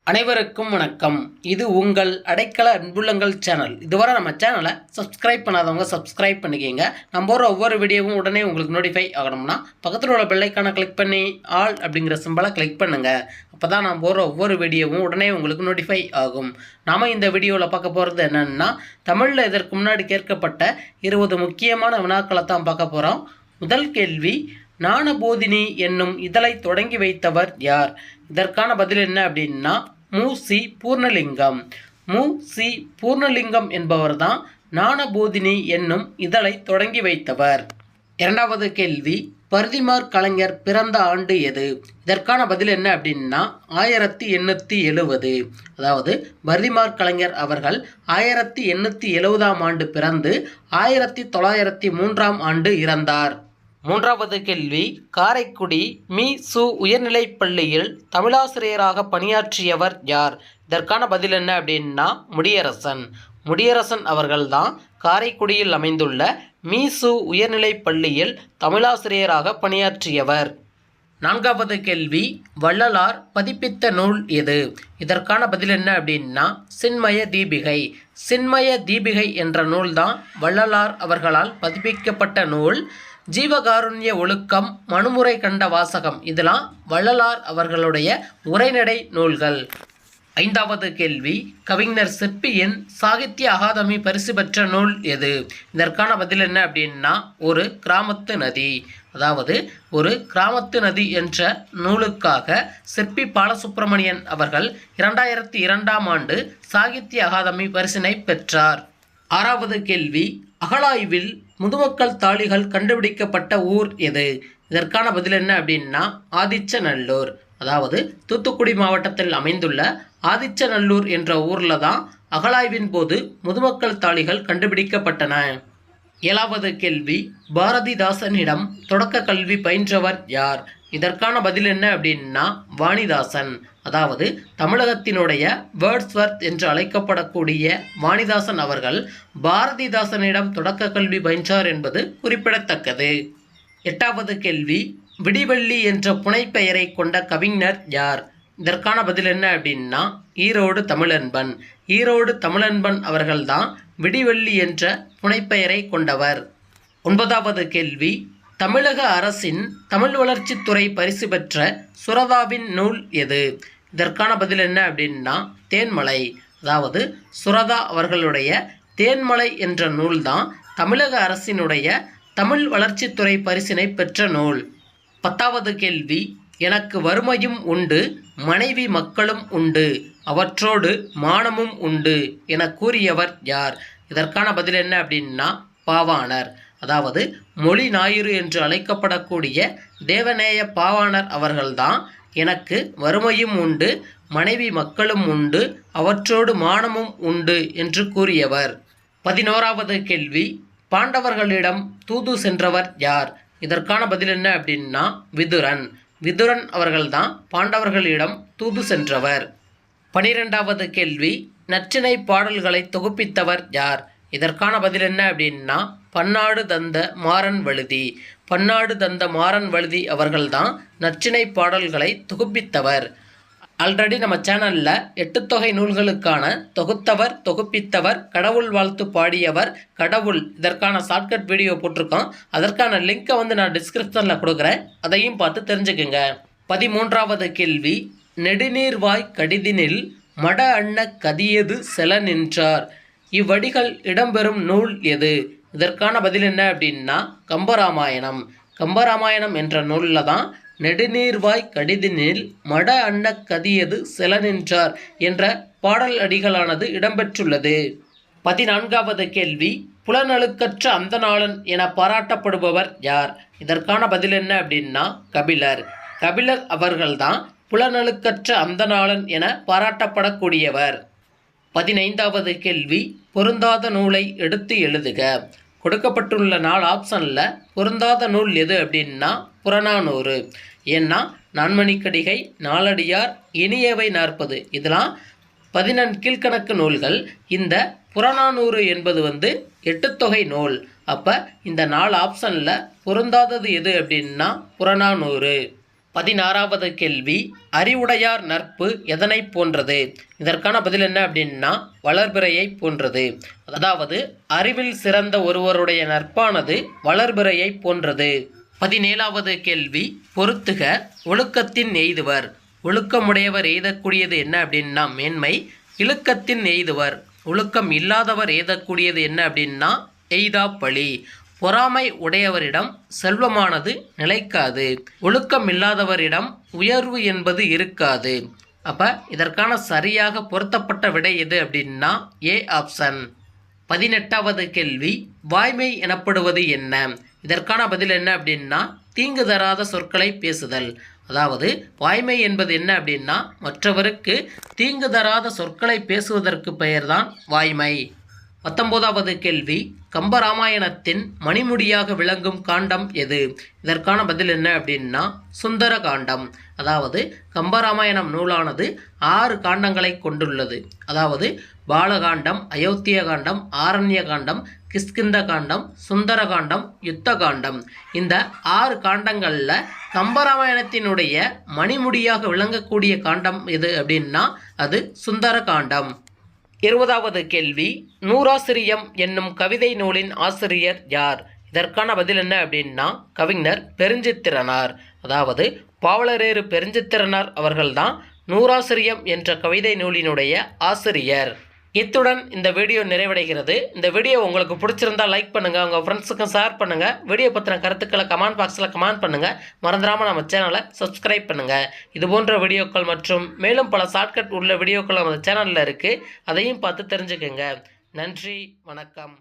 அனைவருக்கும் வணக்கம். இது உங்கள் அடைக்கல அன்புள்ளங்கள் சேனல். இதுவரை நம்ம சேனலை சப்ஸ்கிரைப் பண்ணாதவங்க சப்ஸ்கிரைப் பண்ணிக்கோங்க. நம்ம போகிற ஒவ்வொரு வீடியோவும் உடனே உங்களுக்கு நோட்டிஃபை ஆகணும்னா பக்கத்தில் உள்ள பெல்லைக்கான கிளிக் பண்ணி ஆல் அப்படிங்கிற சிம்பலை கிளிக் பண்ணுங்கள். அப்போ தான் நான் போகிற ஒவ்வொரு வீடியோவும் உடனே உங்களுக்கு நோட்டிஃபை ஆகும். நாம் இந்த வீடியோவில் பார்க்க போகிறது என்னென்னா, தமிழில் இதற்கு முன்னாடி கேட்கப்பட்ட 20 முக்கியமான வினாக்களை தான் பார்க்க போகிறோம். முதல் கேள்வி, ஞானபோதினி என்னும் இதழை தொடங்கி வைத்தவர் யார்? இதற்கான பதில் என்ன அப்படின்னா மு.சி. பூர்ணலிங்கம். மு.சி. பூர்ணலிங்கம் என்பவர் தான் ஞானபோதினி என்னும் இதழை தொடங்கி வைத்தவர். இரண்டாவது கேள்வி, பரிதிமாற் கலைஞர் பிறந்த ஆண்டு எது? இதற்கான பதில் என்ன அப்படின்னா 1870. அதாவது பரிதிமாற் கலைஞர் அவர்கள் 1870ஆம் ஆண்டு பிறந்து 1903ஆம் ஆண்டு இறந்தார். மூன்றாவது கேள்வி, காரைக்குடி மீ.சு. உயர்நிலைப் பள்ளியில் தமிழாசிரியராக பணியாற்றியவர் யார்? இதற்கான பதில் என்ன அப்படின்னா முடியரசன். முடியரசன் அவர்கள்தான் காரைக்குடியில் அமைந்துள்ள மீ.சு. உயர்நிலைப் பள்ளியில் தமிழாசிரியராக பணியாற்றியவர். நான்காவது கேள்வி, வள்ளலார் பதிப்பித்த நூல் எது? இதற்கான பதில் என்ன அப்படின்னா சின்மய தீபிகை. சின்மய தீபிகை என்ற நூல்தான் வள்ளலார் அவர்களால் பதிப்பிக்கப்பட்ட நூல். ஜீவகாருண்ய ஒழுக்கம், மனுமுறை கண்ட வாசகம் இதெல்லாம் வள்ளலார் அவர்களுடைய உரைநடை நூல்கள். ஐந்தாவது கேள்வி, கவிஞர் சிற்பியின் சாகித்ய அகாதமி பரிசு பெற்ற நூல் எது? இதற்கான பதில் என்ன அப்படின்னா ஒரு கிராமத்து நதி. அதாவது ஒரு கிராமத்து நதி என்ற நூலுக்காக சிற்பி பாலசுப்ரமணியன் அவர்கள் 2002ஆம் ஆண்டு சாகித்ய அகாதமி பரிசினை பெற்றார். ஆறாவது கேள்வி, அகழாய்வில் முதுமக்கள் தாழிகள் கண்டுபிடிக்கப்பட்ட ஊர் எது? இதற்கான பதில் என்ன அப்படின்னா ஆதிச்சநல்லூர். அதாவது தூத்துக்குடி மாவட்டத்தில் அமைந்துள்ள ஆதிச்சநல்லூர் என்ற ஊரில் தான் அகழாய்வின் போது முதுமக்கள் தாழிகள் கண்டுபிடிக்கப்பட்டன. ஏழாவது கேள்வி, பாரதிதாசனிடம் தொடக்க கல்வி பயின்றவர் யார்? இதற்கான பதில் என்ன அப்படின்னா வாணிதாசன். அதாவது தமிழகத்தினுடைய வேர்ட்ஸ்வர்த் என்று அழைக்கப்படக்கூடிய வாணிதாசன் அவர்கள் பாரதிதாசனிடம் தொடக்க கல்வி பயின்றார் என்பது குறிப்பிடத்தக்கது. எட்டாவது கேள்வி, விடிவெள்ளி என்ற புனைப்பெயரை கொண்ட கவிஞர் யார்? இதற்கான பதில் என்ன அப்படின்னா ஈரோடு தமிழன்பன். ஈரோடு தமிழன்பன் அவர்கள்தான் விடிவெள்ளி என்ற புனைப்பெயரை கொண்டவர். ஒன்பதாவது கேள்வி, தமிழக அரசின் தமிழ் வளர்ச்சித்துறை பரிசு பெற்ற சுரதாவின் நூல் எது? இதற்கான பதில் என்ன அப்படின்னா தேன்மலை. அதாவது சுரதா அவர்களுடைய தேன்மலை என்ற நூல்தான் தமிழக அரசினுடைய தமிழ் வளர்ச்சித்துறை பரிசினை பெற்ற நூல். பத்தாவது கேள்வி, எனக்கு வறுமையும் உண்டு, மனைவி மக்களும் உண்டு, அவற்றோடு மானமும் உண்டு என கூறியவர் யார்? இதற்கான பதில் என்ன அப்படின்னா பாவாணர். அதாவது மொழி ஞாயிறு என்று அழைக்கப்படக்கூடிய தேவநேய பாவாணர் அவர்கள்தான் எனக்கு வறுமையும் உண்டு, மனைவி மக்களும் உண்டு, அவற்றோடு மானமும் உண்டு என்று கூறியவர். 11வது கேள்வி, பாண்டவர்களிடம் தூது சென்றவர் யார்? இதற்கான பதில் என்ன அப்படின்னா விதுரன். விதுரன் அவர்கள்தான் பாண்டவர்களிடம் தூது சென்றவர். 12வது கேள்வி, நற்றிணை பாடல்களை தொகுப்பித்தவர் யார்? இதற்கான பதில் என்ன அப்படின்னா பன்னாடு தந்த மாறன் வழுதி. பன்னாடு தந்த மாறன் வழுதி அவர்கள்தான் நற்றிணை பாடல்களை தொகுப்பித்தவர். ஆல்ரெடி நம்ம சேனலில் 8 தொகை நூல்களுக்கான தொகுத்தவர், தொகுப்பித்தவர், கடவுள் வாழ்த்து பாடியவர், கடவுள் இதற்கான ஷார்ட்கட் வீடியோ போட்டிருக்கோம். அதற்கான லிங்க்கை நான் டிஸ்கிரிப்ஷனில் கொடுக்குறேன், அதையும் பார்த்து தெரிஞ்சுக்குங்க. 13வது கேள்வி, நெடுநீர்வாய் கடிதினில் மட அண்ண கதியது செல நின்றார், இவ்வடிகள் இடம்பெறும் நூல் எது? இதற்கான பதில் என்ன அப்படின்னா கம்பராமாயணம். கம்பராமாயணம் என்ற நூலில் தான் நெடுநீர்வாய் கடிதினில் மட அண்ண கதியது செல நின்றார் என்ற பாடல் அடிகளானது இடம்பெற்றுள்ளது. 14வது கேள்வி, புலனழுக்கற்ற அந்தணாளன் என பாராட்டப்படுபவர் யார்? இதற்கான பதில் என்ன அப்படின்னா கபிலர். கபிலர் அவர்கள்தான் புலனழுக்கற்ற அந்தணாளன் என பாராட்டப்படக்கூடியவர். 15வது கேள்வி, பொருந்தாத நூலை எடுத்து எழுதுக. கொடுக்கப்பட்டுள்ள 4 ஆப்ஷனில் பொருந்தாத நூல் எது அப்படின்னா புறநானூறு. ஏன்னா நான்மணிக்கடிகை, நாலடியார், இனியவை 40 இதெல்லாம் 14 கீழ்கணக்கு நூல்கள். இந்த புறநானூறு என்பது 8 தொகை நூல். அப்போ இந்த 4 ஆப்ஷனில் பொருந்தாதது எது அப்படின்னா புறநானூறு. 16வது கேள்வி, அறிவுடையார் நட்பு எதனை போன்றது? இதற்கான பதில் என்ன அப்படின்னா வளர்பிறையை போன்றது. அதாவது அறிவில் சிறந்த ஒருவருடைய நட்பானது வளர்பிறையை போன்றது. 17வது கேள்வி, பொறுத்துக. ஒழுக்கத்தின் எய்துவர். ஒழுக்கமுடையவர் எய்தக்கூடியது என்ன அப்படின்னா மேன்மை. இழுக்கத்தின் எய்துவர். ஒழுக்கம் இல்லாதவர் எய்தக்கூடியது என்ன அப்படின்னா எய்தா பழி. பொறாமை உடையவரிடம் செல்வமானது நிலைக்காது. ஒழுக்கம் இல்லாதவரிடம் உயர்வு என்பது இருக்காது. அப்போ இதற்கான சரியாக பொருத்தப்பட்ட விடை எது அப்படின்னா ஏ ஆப்ஷன். 18வது கேள்வி, வாய்மை எனப்படுவது என்ன? இதற்கான பதில் என்ன அப்படின்னா தீங்கு தராத சொற்களை பேசுதல். அதாவது வாய்மை என்பது என்ன அப்படின்னா மற்றவருக்கு தீங்கு தராத சொற்களை பேசுவதற்கு பெயர்தான் வாய்மை. 19வது கேள்வி, கம்பராமாயணத்தின் மணிமுடியாக விளங்கும் காண்டம் எது? இதற்கான பதில் என்ன அப்படின்னா சுந்தர காண்டம். அதாவது கம்பராமாயணம் நூலானது 6 காண்டங்களை கொண்டுள்ளது. அதாவது பாலகாண்டம், அயோத்திய காண்டம், ஆரண்ய காண்டம், கிஷ்கிந்த காண்டம், சுந்தர காண்டம், யுத்த காண்டம். இந்த 6 காண்டங்களில் கம்பராமாயணத்தினுடைய மணிமுடியாக விளங்கக்கூடிய காண்டம் எது அப்படின்னா அது சுந்தர காண்டம். 20வது கேள்வி, நூறாசிரியம் என்னும் கவிதை நூலின் ஆசிரியர் யார்? இதற்கான பதில் என்ன அப்படின்னா கவிஞர் பெருஞ்சித்திரனார். அதாவது பாவலரேறு பெருஞ்சித்திரனார் அவர்கள்தான் நூறாசிரியம் என்ற கவிதை நூலினுடைய ஆசிரியர். இத்துடன் இந்த வீடியோ நிறைவடைகிறது. இந்த வீடியோ உங்களுக்கு பிடிச்சிருந்தால் லைக் பண்ணுங்கள், உங்கள் ஃப்ரெண்ட்ஸுக்கும் ஷேர் பண்ணுங்கள். வீடியோ பற்றின கருத்துக்களை கமெண்ட் பாக்ஸில் கமெண்ட் பண்ணுங்கள். மறந்துடாமல் நம்ம சேனலை சப்ஸ்கிரைப் பண்ணுங்கள். இது போன்ற வீடியோக்கள் மற்றும் மேலும் பல ஷார்ட்கட் உள்ள வீடியோக்கள் நம்ம சேனலில் இருக்குது. அதையும் பார்த்து தெரிஞ்சுக்கோங்க. நன்றி, வணக்கம்.